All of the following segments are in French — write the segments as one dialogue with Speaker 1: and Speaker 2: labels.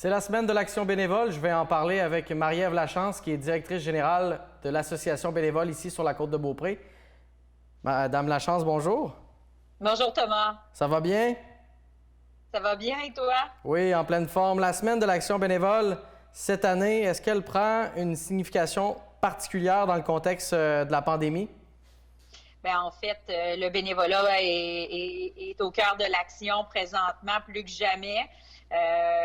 Speaker 1: C'est la semaine de l'Action bénévole. Je vais en parler avec Marie-Ève Lachance, qui est directrice générale de l'Association bénévole ici sur la Côte-de-Beaupré. Madame Lachance, bonjour.
Speaker 2: Bonjour Thomas.
Speaker 1: Ça va bien?
Speaker 2: Ça va bien et toi?
Speaker 1: Oui, en pleine forme. La semaine de l'Action bénévole, cette année, est-ce qu'elle prend une signification particulière dans le contexte de la pandémie?
Speaker 2: Bien, en fait, le bénévolat est au cœur de l'action présentement plus que jamais.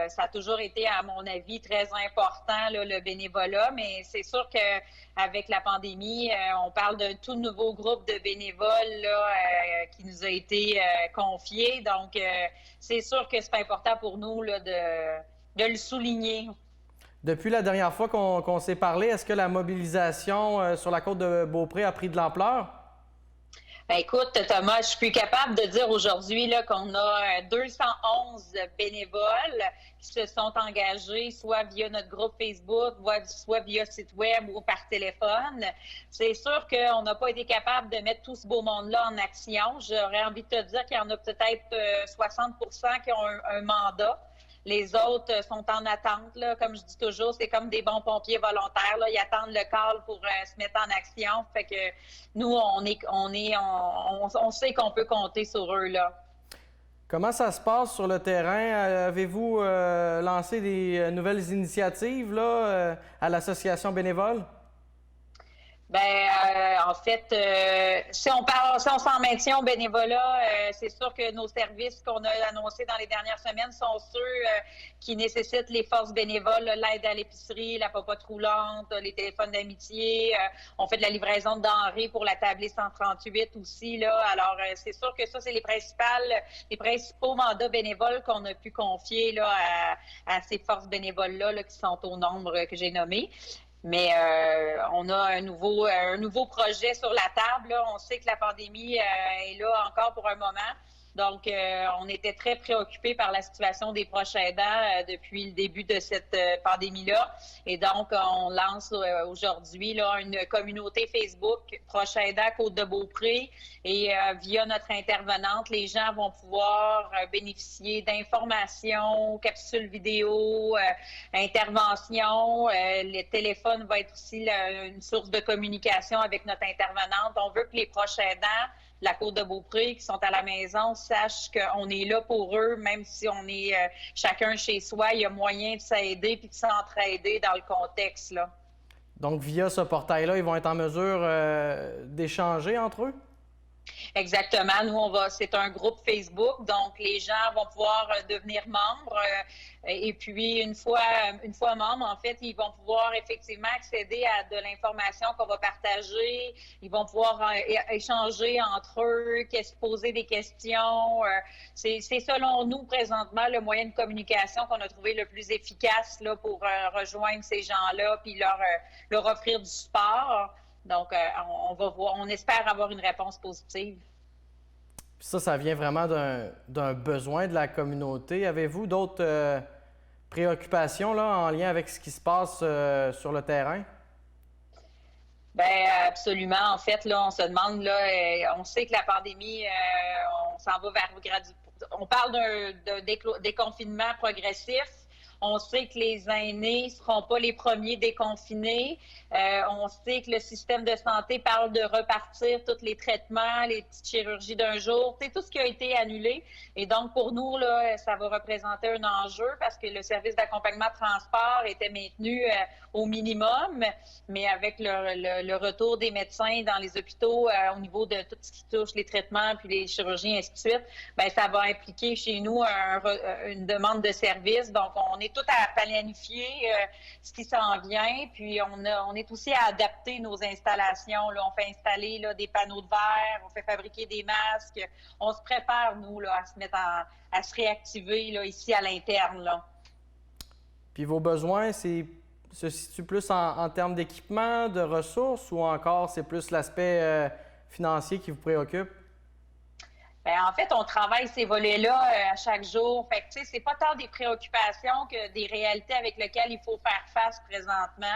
Speaker 2: Ça a toujours été, à mon avis, très important, là, le bénévolat, mais c'est sûr qu'avec la pandémie, on parle d'un tout nouveau groupe de bénévoles là, qui nous a été confié. Donc, c'est sûr que c'est important pour nous là, de le souligner.
Speaker 1: Depuis la dernière fois qu'on s'est parlé, est-ce que la mobilisation sur la Côte-de-Beaupré a pris de l'ampleur?
Speaker 2: Ben écoute, Thomas, je suis capable de dire aujourd'hui là, qu'on a 211 bénévoles qui se sont engagés, soit via notre groupe Facebook, soit via site web ou par téléphone. C'est sûr qu'on n'a pas été capable de mettre tout ce beau monde-là en action. J'aurais envie de te dire qu'il y en a peut-être 60 qui ont un mandat. Les autres sont en attente, là. Comme je dis toujours, c'est comme des bons pompiers volontaires, là. Ils attendent le call pour se mettre en action. Fait que nous, on sait qu'on peut compter sur eux, là.
Speaker 1: Comment ça se passe sur le terrain? Avez-vous lancé des nouvelles initiatives là, à l'association bénévole?
Speaker 2: En fait, si on s'en maintient au bénévolat, c'est sûr que nos services qu'on a annoncés dans les dernières semaines sont ceux qui nécessitent les forces bénévoles, l'aide à l'épicerie, la popote roulante, les téléphones d'amitié. On fait de la livraison de denrées pour la tablée 138 aussi, là. Alors, c'est sûr que ça, c'est les principaux mandats bénévoles qu'on a pu confier là, à ces forces bénévoles-là là, qui sont au nombre que j'ai nommé. Mais on a un nouveau projet sur la table, là. On sait que la pandémie est là encore pour un moment. Donc, on était très préoccupés par la situation des proches aidants depuis le début de cette pandémie-là. Et donc, on lance aujourd'hui là, une communauté Facebook, Proches aidants Côte-de-Beaupré. Et via notre intervenante, les gens vont pouvoir bénéficier d'informations, capsules vidéo, interventions. Le téléphone va être aussi une source de communication avec notre intervenante. On veut que les proches aidants de la Côte-de-Beaupré qui sont à la maison sachent qu'on est là pour eux, même si on est chacun chez soi. Il y a moyen de s'aider puis de s'entraider dans le contexte, là.
Speaker 1: Donc, via ce portail-là, ils vont être en mesure d'échanger entre eux?
Speaker 2: Exactement. Nous, c'est un groupe Facebook, donc les gens vont pouvoir devenir membres. Et puis, une fois membres, en fait, ils vont pouvoir effectivement accéder à de l'information qu'on va partager. Ils vont pouvoir échanger entre eux, poser des questions. C'est selon nous, présentement, le moyen de communication qu'on a trouvé le plus efficace là, pour rejoindre ces gens-là puis leur offrir du support. Donc, on espère avoir une réponse positive.
Speaker 1: Puis ça vient vraiment d'un besoin de la communauté. Avez-vous d'autres préoccupations là, en lien avec ce qui se passe sur le terrain?
Speaker 2: Bien, absolument. En fait, là, on se demande, là, on sait que la pandémie, on s'en va on parle d'un déconfinement progressif. On sait que les aînés ne seront pas les premiers déconfinés. On sait que le système de santé parle de repartir tous les traitements, les petites chirurgies d'un jour, tout ce qui a été annulé. Et donc, pour nous, là, ça va représenter un enjeu parce que le service d'accompagnement transport était maintenu au minimum, mais avec le retour des médecins dans les hôpitaux au niveau de tout ce qui touche les traitements puis les chirurgies, ainsi de suite, bien, ça va impliquer chez nous une demande de service. Donc, on est tout à planifier ce qui s'en vient, puis on est aussi à adapter nos installations. Là, on fait installer là, des panneaux de verre, on fait fabriquer des masques. On se prépare, nous, là, à se réactiver là, ici à l'interne, là.
Speaker 1: Puis vos besoins, se situent plus en termes d'équipement, de ressources, ou encore c'est plus l'aspect financier qui vous préoccupe?
Speaker 2: En fait, on travaille ces volets-là à chaque jour. Fait que, tu sais, c'est pas tant des préoccupations que des réalités avec lesquelles il faut faire face présentement.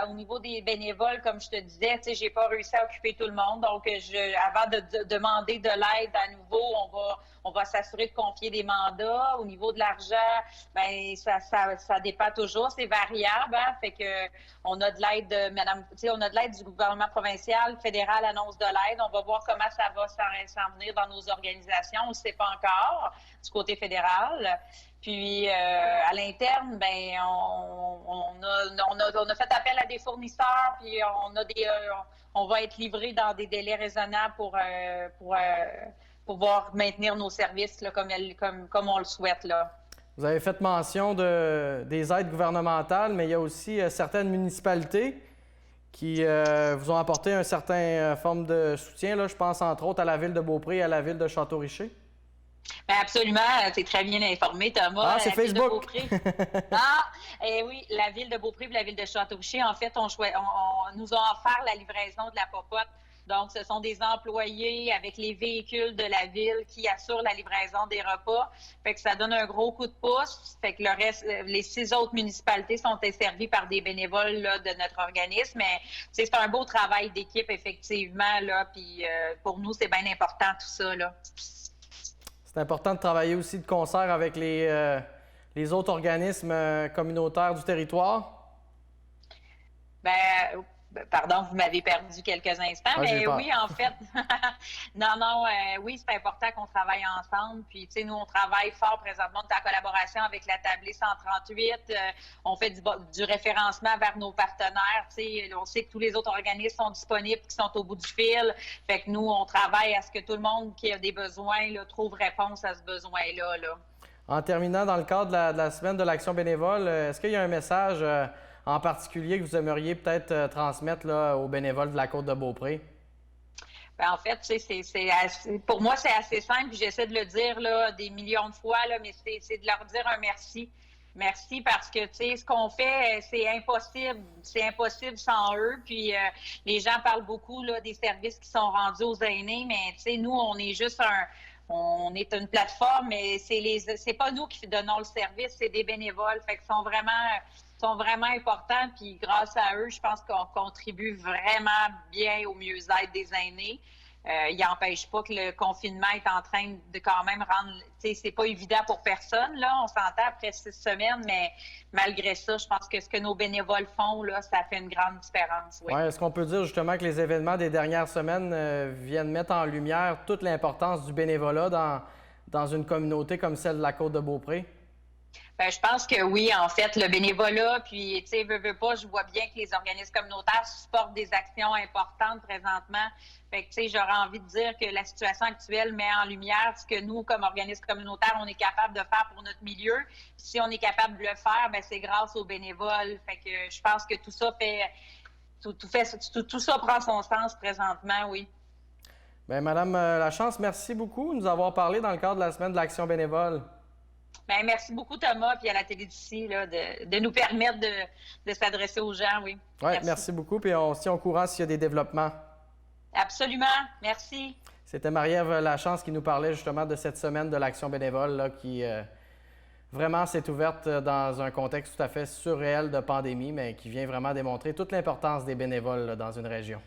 Speaker 2: Au niveau des bénévoles, comme je te disais, tu sais, j'ai pas réussi à occuper tout le monde. Donc, avant de demander de l'aide à nouveau, on va s'assurer de confier des mandats. Au niveau de l'argent, ben ça dépend toujours, c'est variable. Hein? Fait que on a de l'aide de Madame, tu sais, on a de l'aide du gouvernement provincial, fédéral annonce de l'aide. On va voir comment ça va s'en venir dans nos organisations. On ne sait pas encore du côté fédéral. Puis à l'interne, ben on a fait appel à des fournisseurs, puis on va être livré dans des délais raisonnables pour pouvoir maintenir nos services là, comme on le souhaite là.
Speaker 1: Vous avez fait mention des aides gouvernementales, mais il y a aussi certaines municipalités qui vous ont apporté un certain forme de soutien. Là. Je pense entre autres à la ville de Beaupré et à la ville de Château-Richer.
Speaker 2: Bien, absolument, tu es très bien informé, Thomas.
Speaker 1: Ah, c'est Facebook!
Speaker 2: Oui, la ville de Beaupré et la ville de Château-Richer, en fait, on nous a offert la livraison de la popote. Donc, ce sont des employés avec les véhicules de la ville qui assurent la livraison des repas. Fait que ça donne un gros coup de pouce. Fait que le reste, les 6 autres municipalités sont desservies par des bénévoles là, de notre organisme. Mais c'est un beau travail d'équipe, effectivement. Là, puis pour nous, c'est bien important tout ça. Là.
Speaker 1: C'est important de travailler aussi de concert avec les autres organismes communautaires du territoire?
Speaker 2: Pardon, vous m'avez perdu quelques instants, mais oui, en fait, oui, c'est important qu'on travaille ensemble. Puis, tu sais, nous, on travaille fort présentement en collaboration avec la Tablée 138. On fait du référencement vers nos partenaires. Tu sais, on sait que tous les autres organismes sont disponibles, qui sont au bout du fil. Fait que nous, on travaille à ce que tout le monde qui a des besoins là, trouve réponse à ce besoin-là. Là.
Speaker 1: En terminant, dans le cadre de la semaine de l'action bénévole, est-ce qu'il y a un message en particulier que vous aimeriez peut-être transmettre là, aux bénévoles de la Côte-de-Beaupré?
Speaker 2: En fait, pour moi, c'est assez simple. J'essaie de le dire là, des millions de fois, là, mais c'est de leur dire un merci. Merci parce que, tu sais, ce qu'on fait, c'est impossible. C'est impossible sans eux. Puis, les gens parlent beaucoup là, des services qui sont rendus aux aînés, mais, tu sais, nous, on est juste on est une plateforme, mais c'est pas nous qui donnons le service, c'est des bénévoles. Fait qu'ils sont vraiment importants. Puis grâce à eux, je pense qu'on contribue vraiment bien au mieux-être des aînés. Il n'empêche pas que le confinement est en train de quand même rendre... Tu sais, c'est pas évident pour personne, là. On s'entend après 6 semaines, mais malgré ça, je pense que ce que nos bénévoles font, là, ça fait une grande différence. Oui.
Speaker 1: Ouais, est-ce qu'on peut dire justement que les événements des dernières semaines viennent mettre en lumière toute l'importance du bénévolat dans une communauté comme celle de la Côte-de-Beaupré?
Speaker 2: Je pense que oui, en fait, le bénévolat, puis, tu sais, veux pas, je vois bien que les organismes communautaires supportent des actions importantes présentement. Fait que, tu sais, j'aurais envie de dire que la situation actuelle met en lumière ce que nous, comme organismes communautaires, on est capable de faire pour notre milieu. Si on est capable de le faire, bien, c'est grâce aux bénévoles. Fait que je pense que tout ça prend son sens présentement, oui.
Speaker 1: Bien, Madame Lachance, merci beaucoup de nous avoir parlé dans le cadre de la semaine de l'action bénévole.
Speaker 2: Bien, merci beaucoup, Thomas, puis à la télé d'ici, de nous permettre de s'adresser aux gens, oui.
Speaker 1: Oui, merci beaucoup, puis on se tient au courant s'il y a des développements.
Speaker 2: Absolument, merci.
Speaker 1: C'était Marie-Ève Lachance qui nous parlait justement de cette semaine de l'action bénévole là, qui vraiment s'est ouverte dans un contexte tout à fait surréel de pandémie, mais qui vient vraiment démontrer toute l'importance des bénévoles là, dans une région.